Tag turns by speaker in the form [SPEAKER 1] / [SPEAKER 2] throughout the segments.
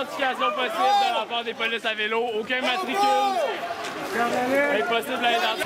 [SPEAKER 1] identification possible de la part des polices à vélo. Aucun matricule. Impossible à identifier.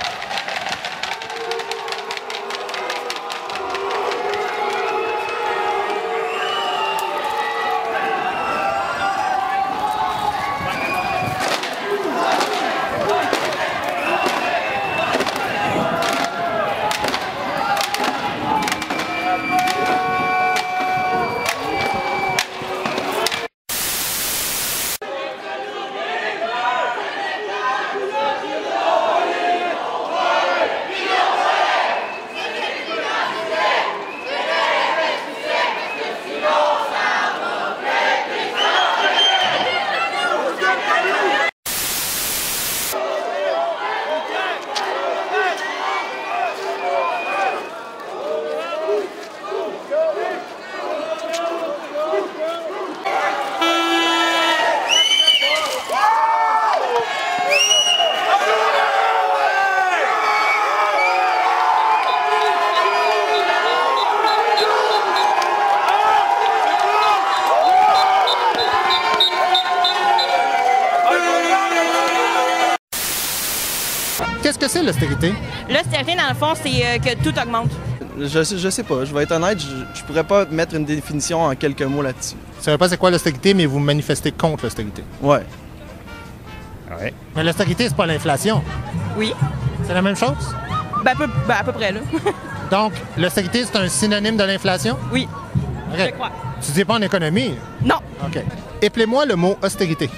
[SPEAKER 2] Qu'est-ce que c'est l'austérité?
[SPEAKER 3] L'austérité, dans le fond, c'est que tout augmente.
[SPEAKER 4] Je sais pas, je vais être honnête, je pourrais pas mettre une définition en quelques mots là-dessus.
[SPEAKER 2] Vous savez pas c'est quoi l'austérité, mais vous manifestez contre l'austérité.
[SPEAKER 4] Ouais.
[SPEAKER 2] Ouais. Mais l'austérité, c'est pas l'inflation.
[SPEAKER 3] Oui.
[SPEAKER 2] C'est la même chose?
[SPEAKER 3] À peu près, là.
[SPEAKER 2] Donc, l'austérité, c'est un synonyme de l'inflation?
[SPEAKER 3] Oui.
[SPEAKER 2] OK.
[SPEAKER 3] Je crois.
[SPEAKER 2] Tu dis pas en économie?
[SPEAKER 3] Non.
[SPEAKER 2] OK. Appelez-moi le mot austérité.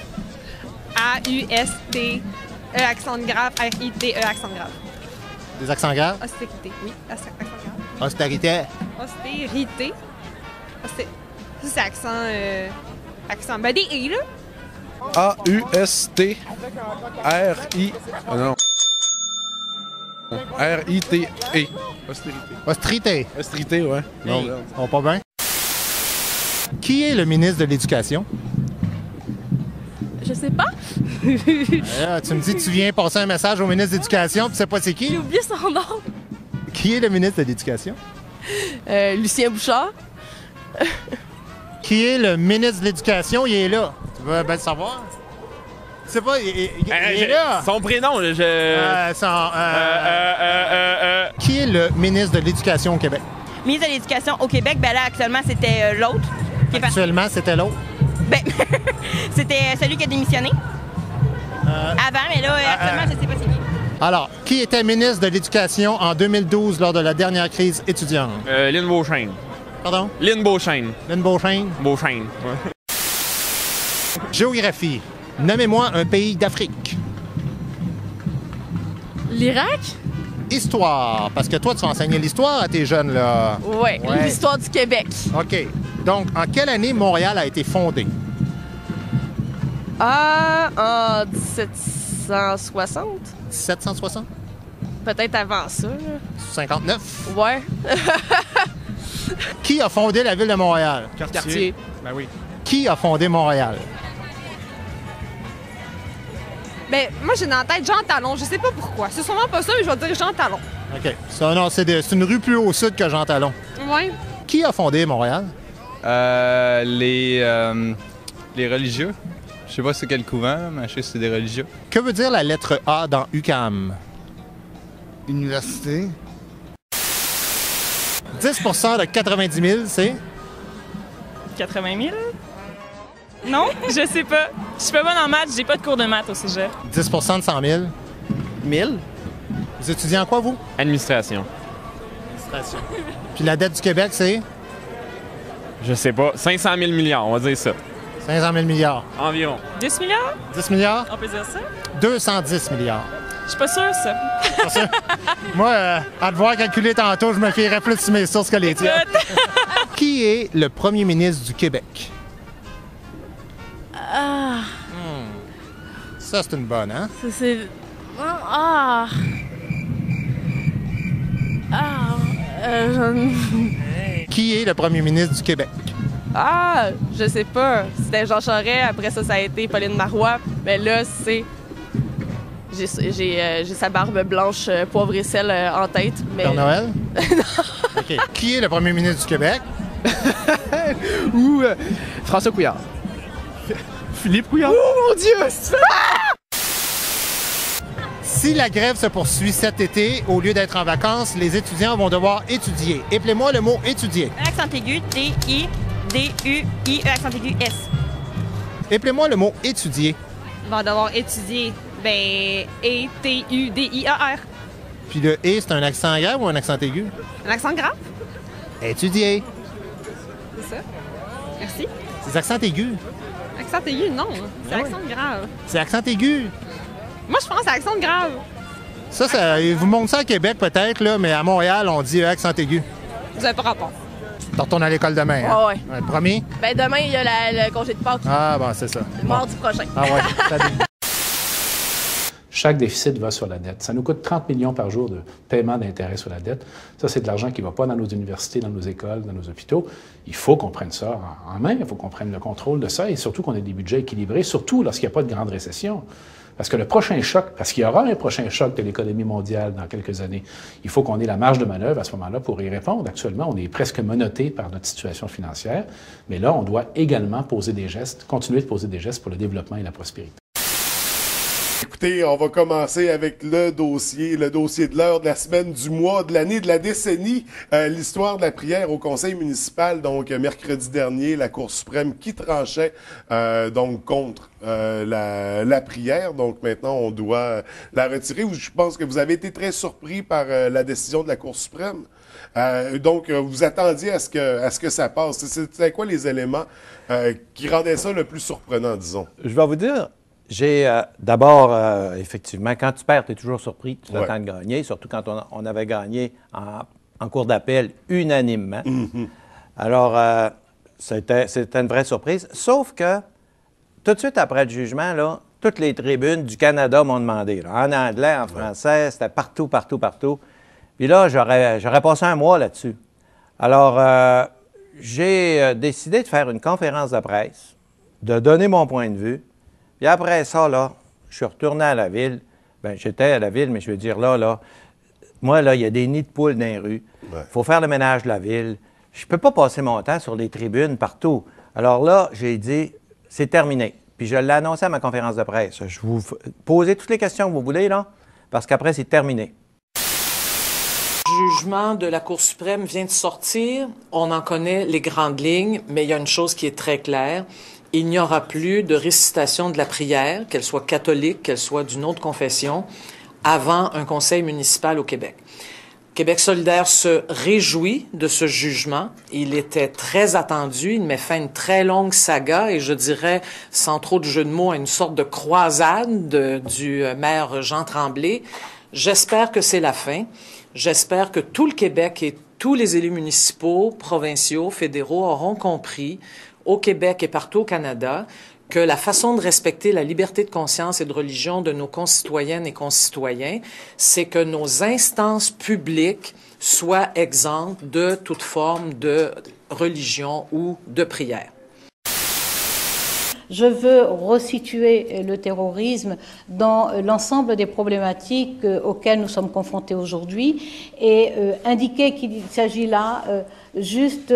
[SPEAKER 5] A-U-S-T, E accent grave, R-I-T-E accent grave.
[SPEAKER 2] Des accents graves?
[SPEAKER 5] Austérité, oui, accent grave.
[SPEAKER 2] Austérité.
[SPEAKER 5] Austérité. Ça, c'est accent. Ben, des I, là.
[SPEAKER 6] A-U-S-T R-I... non. R-I-T-E. Austérité.
[SPEAKER 2] Austérité.
[SPEAKER 6] Austérité, ouais. Non,
[SPEAKER 2] Hey, on pas bien? Qui est le ministre de l'Éducation?
[SPEAKER 7] Je sais pas.
[SPEAKER 2] Là, tu me dis que tu viens passer un message au ministre de l'Éducation, puis tu sais pas c'est qui?
[SPEAKER 7] J'ai oublié son nom.
[SPEAKER 2] Qui est le ministre de l'Éducation?
[SPEAKER 7] Lucien Bouchard.
[SPEAKER 2] Qui est le ministre de l'Éducation? Il est là. Tu veux bien le savoir? Tu sais pas, il est là.
[SPEAKER 1] Son prénom,
[SPEAKER 2] Qui est le ministre de l'Éducation au Québec?
[SPEAKER 3] Ministre de l'Éducation au Québec, ben là, actuellement, c'était l'autre.
[SPEAKER 2] Actuellement, c'était l'autre.
[SPEAKER 3] Ben, c'était celui qui a démissionné. Avant, mais là, actuellement, je sais pas c'est qui.
[SPEAKER 2] Alors, qui était ministre de l'Éducation en 2012 lors de la dernière crise étudiante?
[SPEAKER 1] Lynn Beauchesne.
[SPEAKER 2] Pardon?
[SPEAKER 1] Lynn Beauchesne.
[SPEAKER 2] Lynn Beauchesne.
[SPEAKER 1] Beauchesne, ouais.
[SPEAKER 2] Géographie. Nommez-moi un pays d'Afrique.
[SPEAKER 7] L'Irak?
[SPEAKER 2] Histoire. Parce que toi, tu vas enseigner l'histoire à tes jeunes, là.
[SPEAKER 7] Ouais. L'histoire du Québec.
[SPEAKER 2] OK. Donc, en quelle année Montréal a été fondée?
[SPEAKER 7] En 1760?
[SPEAKER 2] 1760?
[SPEAKER 7] Peut-être avant ça. Là.
[SPEAKER 2] 59?
[SPEAKER 7] Ouais.
[SPEAKER 2] Qui a fondé la ville de Montréal?
[SPEAKER 7] Cartier.
[SPEAKER 2] Ben oui. Qui a fondé Montréal?
[SPEAKER 5] Ben, moi, j'ai dans la tête Jean Talon. Je sais pas pourquoi. C'est sûrement pas ça, mais je vais dire Jean Talon.
[SPEAKER 2] OK. Ça, non, c'est une rue plus au sud que Jean Talon.
[SPEAKER 5] Ouais.
[SPEAKER 2] Qui a fondé Montréal?
[SPEAKER 8] Les religieux. Je sais pas c'est quel couvent, mais je sais que c'est des religieux.
[SPEAKER 2] Que veut dire la lettre A dans UQAM?
[SPEAKER 9] Université.
[SPEAKER 2] 10 de 90 000, c'est?
[SPEAKER 10] 80 000? Non, je sais pas. Je suis pas bonne en maths, j'ai pas de cours de maths au cégep.
[SPEAKER 2] 10 de 100 000.
[SPEAKER 4] 1000?
[SPEAKER 2] Vous étudiez en quoi, vous?
[SPEAKER 1] Administration.
[SPEAKER 2] Administration. Puis la dette du Québec, c'est?
[SPEAKER 1] Je sais pas. 500 000 milliards, on va dire ça.
[SPEAKER 2] 500 000 milliards.
[SPEAKER 1] Environ.
[SPEAKER 10] 10 milliards?
[SPEAKER 2] 10 milliards?
[SPEAKER 10] On peut dire ça?
[SPEAKER 2] 210 milliards.
[SPEAKER 10] Je suis pas sûre, ça.
[SPEAKER 2] Pas sûr? Moi, à te voir calculer tantôt, je me fierais plus sur mes sources que les tiennes. Qui est le premier ministre du Québec?
[SPEAKER 7] Ah.
[SPEAKER 2] Ça, c'est une bonne, hein?
[SPEAKER 7] C'est... Ah.
[SPEAKER 2] Qui est le premier ministre du Québec?
[SPEAKER 7] Ah, je sais pas. C'était Jean Charest, après ça, ça a été Pauline Marois. Mais là, c'est... J'ai sa barbe blanche, poivre et sel en tête. Mais...
[SPEAKER 2] Père Noël?
[SPEAKER 7] Non.
[SPEAKER 2] OK. Qui est le premier ministre du Québec?
[SPEAKER 4] Ou François Couillard.
[SPEAKER 6] Philippe Couillard.
[SPEAKER 2] Oh mon Dieu! Si la grève se poursuit cet été, au lieu d'être en vacances, les étudiants vont devoir étudier. Appelez-moi le mot étudier.
[SPEAKER 3] Accent aigu, D-I-D-U-I, accent aigu, S.
[SPEAKER 2] Appelez-moi le mot étudier.
[SPEAKER 5] Ils vont devoir étudier. Ben, E-T-U-D-I-A-R.
[SPEAKER 2] Puis le « et », c'est un accent grave ou un accent aigu?
[SPEAKER 5] Un accent grave?
[SPEAKER 2] Étudier.
[SPEAKER 5] C'est ça. Merci.
[SPEAKER 2] C'est accent aigu.
[SPEAKER 5] Accent aigu, non. C'est
[SPEAKER 2] Ah ouais.
[SPEAKER 5] accent grave.
[SPEAKER 2] C'est accent aigu.
[SPEAKER 5] Moi, je pense que c'est accent grave.
[SPEAKER 2] Ça, ils vous montrent ça à Québec peut-être, là, mais à Montréal, on dit accent aigu.
[SPEAKER 5] Vous n'avez pas rapport.
[SPEAKER 2] Tu retournes à l'école demain, hein?
[SPEAKER 7] Ouais.
[SPEAKER 2] Promis?
[SPEAKER 7] Ben demain, il y a le congé de Pâques.
[SPEAKER 2] Ah, bon, c'est ça.
[SPEAKER 7] Mardi prochain.
[SPEAKER 2] Ah ouais, salut.
[SPEAKER 9] Chaque déficit va sur la dette. Ça nous coûte 30 millions par jour de paiement d'intérêt sur la dette. Ça, c'est de l'argent qui ne va pas dans nos universités, dans nos écoles, dans nos hôpitaux. Il faut qu'on prenne ça en main, il faut qu'on prenne le contrôle de ça et surtout qu'on ait des budgets équilibrés, surtout lorsqu'il n'y a pas de grande récession. Parce que le prochain choc, parce qu'il y aura un prochain choc de l'économie mondiale dans quelques années, il faut qu'on ait la marge de manœuvre à ce moment-là pour y répondre. Actuellement, on est presque menotté par notre situation financière, mais là, on doit également poser des gestes, continuer de poser des gestes pour le développement et la prospérité.
[SPEAKER 11] Écoutez, on va commencer avec le dossier de l'heure, de la semaine, du mois, de l'année, de la décennie, l'histoire de la prière au conseil municipal. Donc, mercredi dernier, la Cour suprême qui tranchait donc contre la prière. Donc, maintenant, on doit la retirer. Je pense que vous avez été très surpris par la décision de la Cour suprême. Donc, vous attendiez à ce que ça passe. C'était quoi les éléments qui rendaient ça le plus surprenant, disons?
[SPEAKER 12] Je vais vous dire... J'ai d'abord, effectivement, quand tu perds, tu es toujours surpris, tu t'attends de gagner, surtout quand on avait gagné en cour d'appel unanimement. Mm-hmm. Alors, c'était une vraie surprise, sauf que tout de suite après le jugement, là, toutes les tribunes du Canada m'ont demandé, là, en anglais, en français, c'était partout. Puis là, j'aurais passé un mois là-dessus. Alors, j'ai décidé de faire une conférence de presse, de donner mon point de vue. Puis après ça, là, je suis retourné à la ville. Bien, j'étais à la ville, mais je veux dire, là, moi, là, il y a des nids de poules dans les rues. Il faut faire le ménage de la ville. Je ne peux pas passer mon temps sur les tribunes partout. Alors là, j'ai dit, c'est terminé. Puis je l'ai annoncé à ma conférence de presse. Je vous posez toutes les questions que vous voulez, là, parce qu'après, c'est terminé.
[SPEAKER 13] Le jugement de la Cour suprême vient de sortir. On en connaît les grandes lignes, mais il y a une chose qui est très claire. Il n'y aura plus de récitation de la prière, qu'elle soit catholique, qu'elle soit d'une autre confession, avant un conseil municipal au Québec. Québec solidaire se réjouit de ce jugement. Il était très attendu. Il met fin à une très longue saga et je dirais, sans trop de jeu de mots, à une sorte de croisade du maire Jean Tremblay. J'espère que c'est la fin. J'espère que tout le Québec et tous les élus municipaux, provinciaux, fédéraux auront compris au Québec et partout au Canada, que la façon de respecter la liberté de conscience et de religion de nos concitoyennes et concitoyens, c'est que nos instances publiques soient exemptes de toute forme de religion ou de prière.
[SPEAKER 14] Je veux resituer le terrorisme dans l'ensemble des problématiques auxquelles nous sommes confrontés aujourd'hui et indiquer qu'il s'agit là juste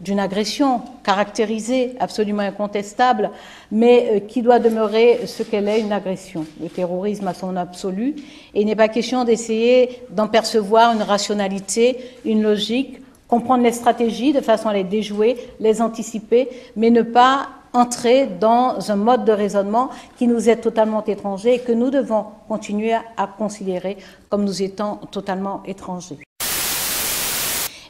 [SPEAKER 14] d'une agression caractérisée, absolument incontestable, mais qui doit demeurer ce qu'elle est, une agression. Le terrorisme à son absolu. Et il n'est pas question d'essayer d'en percevoir une rationalité, une logique, comprendre les stratégies de façon à les déjouer, les anticiper, mais ne pas entrer dans un mode de raisonnement qui nous est totalement étranger et que nous devons continuer à considérer comme nous étant totalement étrangers.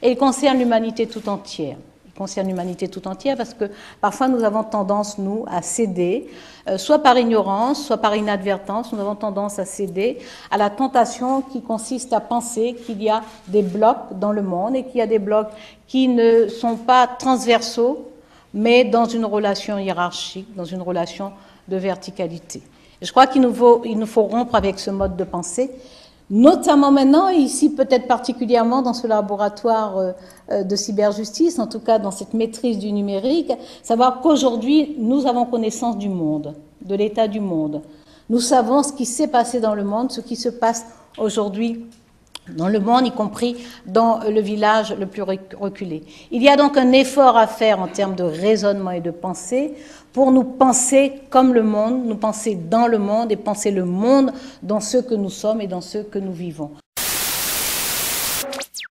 [SPEAKER 14] Et il concerne l'humanité tout entière. Il concerne l'humanité tout entière parce que parfois nous avons tendance, nous, à céder, soit par ignorance, soit par inadvertance, nous avons tendance à céder à la tentation qui consiste à penser qu'il y a des blocs dans le monde et qu'il y a des blocs qui ne sont pas transversaux, mais dans une relation hiérarchique, dans une relation de verticalité. Et je crois qu'il nous faut rompre avec ce mode de pensée, notamment maintenant, et ici peut-être particulièrement dans ce laboratoire de cyberjustice, en tout cas dans cette maîtrise du numérique, savoir qu'aujourd'hui, nous avons connaissance du monde, de l'état du monde. Nous savons ce qui s'est passé dans le monde, ce qui se passe aujourd'hui dans le monde, y compris dans le village le plus reculé. Il y a donc un effort à faire en termes de raisonnement et de pensée pour nous penser comme le monde, nous penser dans le monde et penser le monde dans ce que nous sommes et dans ce que nous vivons.